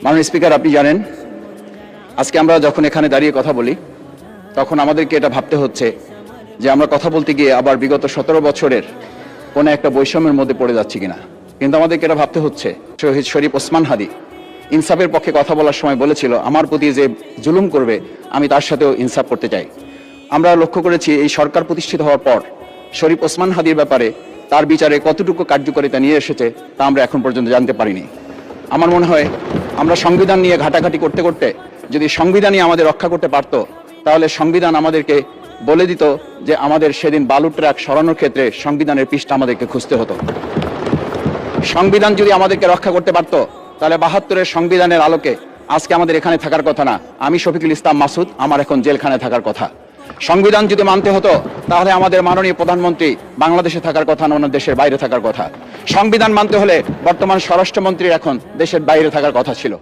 মাননীয় স্পিকার, আপনি জানেন আজকে আমরা যখন এখানে দাঁড়িয়ে কথা বলি তখন আমাদেরকে এটা ভাবতে হচ্ছে যে আমরা কথা বলতে গিয়ে আবার বিগত 17 বছরের কোনো একটা বৈষম্যের মধ্যে পড়ে যাচ্ছি কিনা। কিন্তু আমাদেরকে এটা ভাবতে হচ্ছে, শহীদ শরীফ ওসমান হাদি ইনসাফের পক্ষে কথা বলার সময় বলেছিল, আমার প্রতি যে জুলুম করবে আমি তার সাথেও ইনসাফ করতে চাই। আমরা লক্ষ্য করেছি এই সরকার প্রতিষ্ঠিত হওয়ার পর শরীফ ওসমান হাদির ব্যাপারে তার বিচারে কতটুকু কার্যকারিতা নিয়ে এসেছে তা আমরা এখন পর্যন্ত জানতে পারিনি। আমার মনে হয় আমরা সংবিধান নিয়ে ঘাটাঘাটি করতে করতে যদি সংবিধানই আমাদের রক্ষা করতে পারত, তাহলে সংবিধান আমাদেরকে বলে দিত যে আমাদের সেদিন বালু ট্রাক সরানোর ক্ষেত্রে সংবিধানের পৃষ্ঠা আমাদেরকে খুঁজতে হতো। সংবিধান যদি আমাদেরকে রক্ষা করতে পারত, তাহলে 72-এর সংবিধানের আলোকে আজকে আমাদের এখানে থাকার কথা না, আমি শফিকুল ইসলাম মাসুদ আমার এখন জেলখানায় থাকার কথা। সংবিধান যদি মানতে হতো, তাহলে আমাদের মাননীয় প্রধানমন্ত্রী বাংলাদেশে থাকার কথা না, অন্য দেশের বাইরে থাকার কথা। সংবিধান মানতে হলে বর্তমান স্বরাষ্ট্রমন্ত্রীর এখন দেশের বাইরে থাকার কথা ছিল।